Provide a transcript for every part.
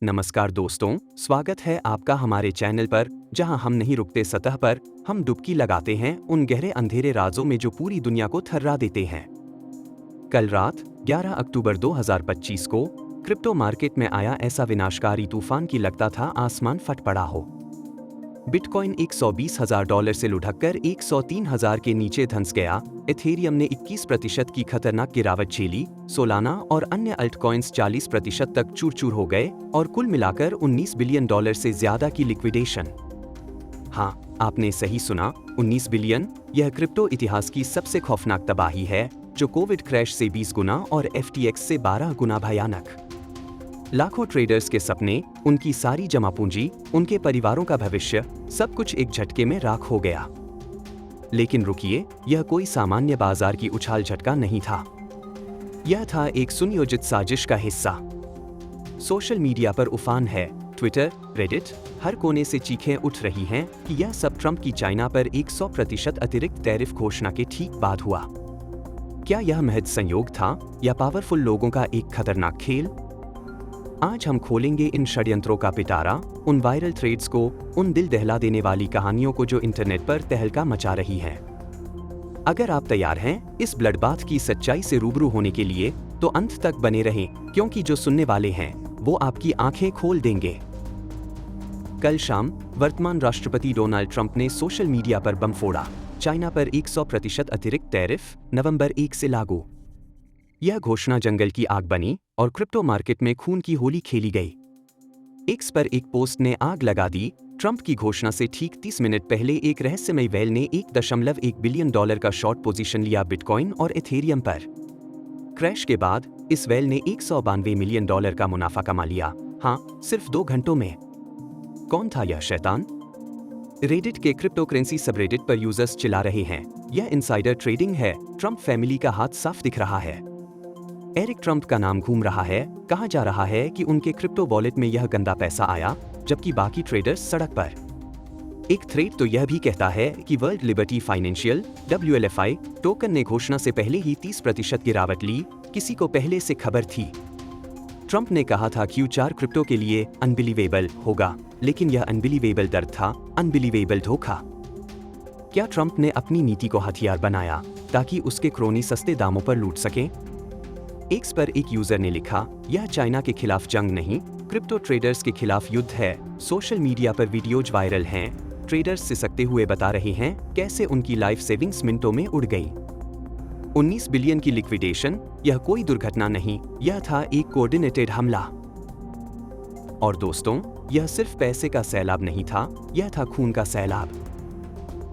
नमस्कार दोस्तों, स्वागत है आपका हमारे चैनल पर, जहां हम नहीं रुकते सतह पर, हम डुबकी लगाते हैं उन गहरे अंधेरे राजों में जो पूरी दुनिया को थर्रा देते हैं। कल रात 11 अक्टूबर 2025 को क्रिप्टो मार्केट में आया ऐसा विनाशकारी तूफान कि लगता था आसमान फट पड़ा हो। बिटकॉइन $120,000 से लुढ़ककर 103,000 के नीचे धंस गया। इथेरियम ने 21% की खतरनाक गिरावट झेली। सोलाना और अन्य अल्टकॉइंस 40% तक चूर-चूर हो गए और कुल मिलाकर $19 बिलियन से ज्यादा की लिक्विडेशन। हाँ, आपने सही सुना, 19 बिलियन। यह क्रिप्टो इतिहास की सबसे खौफनाक तबाही है, जो कोविड क्रैश से 20 गुना और FTX से 12 गुना भयानक। लाखों ट्रेडर्स के सपने, उनकी सारी जमा पूंजी, उनके परिवारों का भविष्य, सब कुछ एक झटके में राख हो गया। लेकिन रुकिए, यह कोई सामान्य बाजार की उछाल झटका नहीं था। यह था एक सुनियोजित साजिश का हिस्सा। सोशल मीडिया पर उफान है। ट्विटर, रेडिट, हर कोने से चीखें उठ रही हैं कि यह सब ट्रंप की चाइना पर 100% अतिरिक्त टैरिफ घोषणा के ठीक बाद हुआ। क्या यह महज संयोग था या पावरफुल लोगों का एक खतरनाक खेल? आज हम खोलेंगे इन षड्यंत्रों का पिटारा, उन वायरल थ्रेड्स को, उन दिल दहला देने वाली कहानियों को जो इंटरनेट पर तहलका मचा रही हैं। अगर आप तैयार हैं इस ब्लडबाथ की सच्चाई से रूबरू होने के लिए, तो अंत तक बने रहें, क्योंकि जो सुनने वाले हैं वो आपकी आंखें खोल देंगे। कल शाम वर्तमान राष्ट्रपति डोनाल्ड ट्रंप ने सोशल मीडिया पर बम फोड़ा। चाइना पर 100% अतिरिक्त टैरिफ नवंबर 1 से लागू। यह घोषणा जंगल की आग बनी और क्रिप्टो मार्केट में खून की होली खेली गई। एक्स पर एक पोस्ट ने आग लगा दी। ट्रंप की घोषणा से ठीक 30 मिनट पहले एक रहस्यमयी वेल ने $1.1 बिलियन का शॉर्ट पोजीशन लिया बिटकॉइन और इथेरियम पर। क्रैश के बाद इस वेल ने $192 मिलियन का मुनाफा कमा लिया। हाँ, सिर्फ 2 घंटों में। कौन था यह शैतान? रेडिट के क्रिप्टो करेंसी सबरेडिट पर यूजर्स चिल्ला रहे हैं, यह इनसाइडर ट्रेडिंग है, ट्रंप फैमिली का हाथ साफ दिख रहा है। एरिक ट्रंप का नाम घूम रहा है। कहा जा रहा है कि उनके क्रिप्टो वॉलेट में यह गंदा पैसा आया, जबकि बाकी ट्रेडर्स सड़क पर। एक थ्रेड तो यह भी कहता है कि world liberty financial WLFI token ने घोषणा से पहले ही 30% गिरावट ली। किसी को पहले से खबर थी। ट्रंप ने कहा था Q4 क्रिप्टो के लिए अनबिलीवेबल होगा, लेकिन यह अनबिलीवेबल दर्द था, अनबिलीवेबल धोखा। क्या ट्रंप ने अपनी नीति को हथियार बनाया ताकि उसके क्रोनी सस्ते दामों पर लूट सकें? एक्स पर एक यूजर ने लिखा, यह चाइना के खिलाफ जंग नहीं, क्रिप्टो ट्रेडर्स के खिलाफ युद्ध है। सोशल मीडिया पर वीडियोज वायरल हैं। ट्रेडर्स सिसकते हुए बता रहे हैं कैसे उनकी लाइफ सेविंग्स मिनटों में उड़ गई। 19 बिलियन की लिक्विडेशन, यह कोई दुर्घटना नहीं, यह था एक कोऑर्डिनेटेड हमला। और दोस्तों, यह सिर्फ पैसे का सैलाब नहीं था, यह था खून का सैलाब।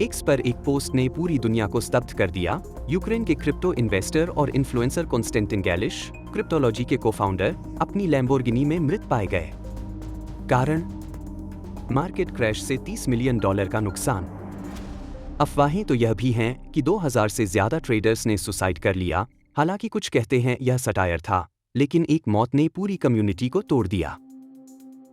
एक्स पर एक पोस्ट ने पूरी दुनिया को स्तब्ध कर दिया। यूक्रेन के क्रिप्टो इन्वेस्टर और इन्फ्लुएंसर कॉन्स्टेंटिन गैलिश, क्रिप्टोलॉजी के को-फाउंडर, अपनी लैम्बोर्गिनी में मृत पाए गए। कारण? मार्केट क्रैश से $30 मिलियन का नुकसान। अफवाहें तो यह भी हैं कि 2000 से ज्यादा ट्रेडर्स ने सुसाइड कर लिया। हालांकि कुछ कहते हैं यह सटायर था, लेकिन एक मौत ने पूरी कम्युनिटी को तोड़ दिया।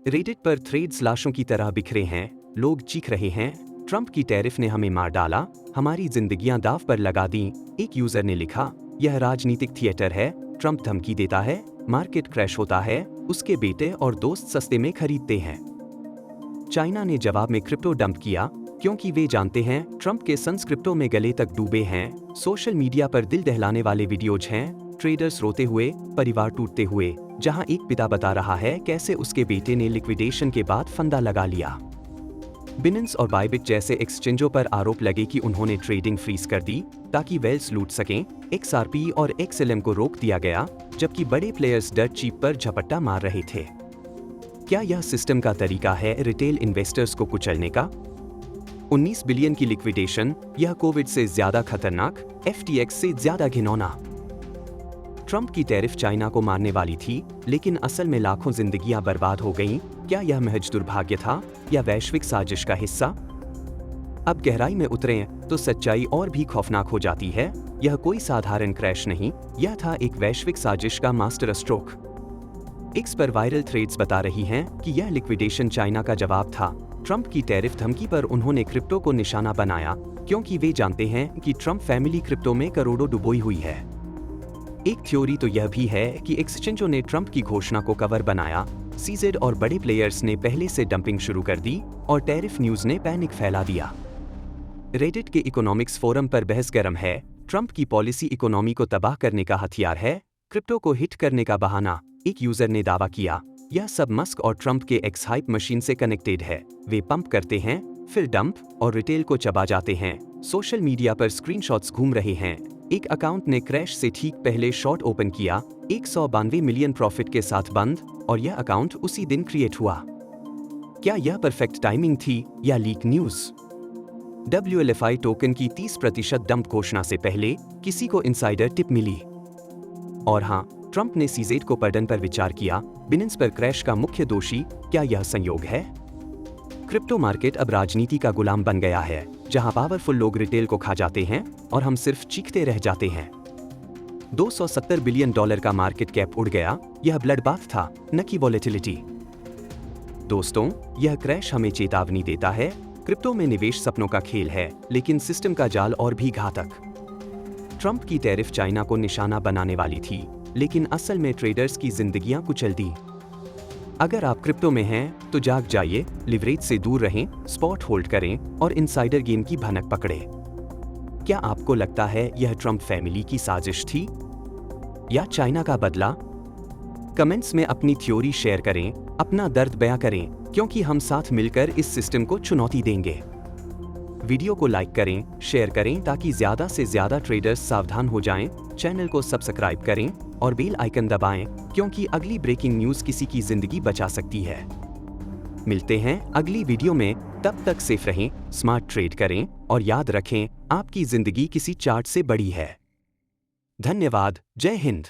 रेडिट पर थ्रेड्स लाशों की तरह बिखरे हैं। लोग चीख रहे हैं, ट्रंप की टैरिफ ने हमें मार डाला, हमारी जिंदगियां दांव पर लगा दी। एक यूजर ने लिखा, यह राजनीतिक थिएटर है, ट्रंप धमकी देता है, मार्केट क्रैश होता है, उसके बेटे और दोस्त सस्ते में खरीदते हैं। चाइना ने जवाब में क्रिप्टो डंप किया, क्योंकि वे जानते हैं ट्रंप के सन्स क्रिप्टो में गले तक डूबे हैं। सोशल मीडिया पर दिल दहलाने वाले वीडियोज हैं, ट्रेडर्स रोते हुए, परिवार टूटते हुए, जहां एक पिता बता रहा है कैसे उसके बेटे ने लिक्विडेशन के बाद फंदा लगा लिया। बिनेंस और बाइबिट जैसे एक्सचेंजों पर आरोप लगे कि उन्होंने ट्रेडिंग फ्रीज कर दी ताकि वेल्स लूट सकें। XRP और XLM को रोक दिया गया, जबकि बड़े प्लेयर्स डर्ट चीप पर झपट्टा मार रहे थे। क्या यह सिस्टम का तरीका है रिटेल इन्वेस्टर्स को कुचलने का? 19 बिलियन की लिक्विडेशन, यह कोविड से ज्यादा खतरनाक, FTX से ज्यादा घिनौना। ट्रंप की टैरिफ चाइना को मारने वाली थी, लेकिन असल में लाखों जिंदगियां बर्बाद हो गईं। क्या यह महज दुर्भाग्य था या वैश्विक साजिश का हिस्सा? अब गहराई में उतरें तो सच्चाई और भी खौफनाक हो जाती है। यह कोई साधारण क्रैश नहीं, यह था एक वैश्विक साजिश का मास्टर स्ट्रोक। एक्स पर वायरल थ्रेड्स बता रही हैं कि यह लिक्विडेशन चाइना का जवाब था। ट्रंप की टैरिफ धमकी पर उन्होंने क्रिप्टो को निशाना बनाया, क्योंकि वे जानते हैं कि ट्रंप फैमिली क्रिप्टो में करोड़ों डुबोई हुई है। एक थ्योरी तो यह भी है कि एक्सचेंजों ने ट्रंप की घोषणा को कवर बनाया सीजेड और बड़े प्लेयर्स ने पहले से डंपिंग शुरू कर दी और टैरिफ न्यूज ने पैनिक फैला दिया। रेडिट के इकोनॉमिक्स फोरम पर बहस गर्म है। ट्रंप की पॉलिसी इकोनॉमी को तबाह करने का हथियार है, क्रिप्टो को हिट करने का बहाना। एक यूजर ने दावा किया, यह सब मस्क और ट्रंप के एक्स हाइप मशीन से कनेक्टेड है। वे पंप करते हैं, फिर डंप और रिटेल को चबा जाते हैं। सोशल मीडिया पर स्क्रीनशॉट्स घूम रहे हैं। एक अकाउंट ने क्रैश से ठीक पहले शॉर्ट ओपन किया, 192 मिलियन प्रॉफिट के साथ बंद, और यह अकाउंट उसी दिन क्रिएट हुआ। क्या यह परफेक्ट टाइमिंग थी या लीक न्यूज? WLFI टोकन की 30% डंप घोषणा से पहले किसी को इनसाइडर टिप मिली। और हां, ट्रंप ने सीजेड को पर्डन पर विचार किया। बिनेंस पर क्रैश का मुख्य दोषी, क्या यह संयोग है? क्रिप्टो मार्केट अब राजनीति का गुलाम बन गया है, जहां पावरफुल लोग रिटेल को खा जाते हैं और हम सिर्फ चीखते रह जाते हैं। $270 बिलियन का मार्केट कैप उड़ गया। यह ब्लडबाथ था, न कि वॉलेटिलिटी। दोस्तों, यह क्रैश हमें चेतावनी देता है। क्रिप्टो में निवेश सपनों का खेल है, लेकिन सिस्टम का जाल और भी घातक। ट्रंप की टैरिफ चाइना को निशाना बनाने वाली थी, लेकिन असल में ट्रेडर्स की जिंदगियां कुचल दी। अगर आप क्रिप्टो में हैं, तो जाग जाइए, लिवरेज से दूर रहें, स्पॉट होल्ड करें और इनसाइडर गेम की भनक पकड़ें। क्या आपको लगता है यह ट्रंप फैमिली की साजिश थी या चाइना का बदला? कमेंट्स में अपनी थ्योरी शेयर करें, अपना दर्द बयां करें, क्योंकि हम साथ मिलकर इस सिस्टम को चुनौती देंगे। वीडियो को लाइक करें, शेयर करें ताकि ज्यादा से ज्यादा ट्रेडर्स सावधान हो जाएं। चैनल को सब्सक्राइब करें और बेल आइकन दबाएं, क्योंकि अगली ब्रेकिंग न्यूज किसी की जिंदगी बचा सकती है। मिलते हैं अगली वीडियो में, तब तक सेफ रहें, स्मार्ट ट्रेड करें और याद रखें, आपकी जिंदगी किसी चार्ट से बड़ी है। धन्यवाद। जय हिंद।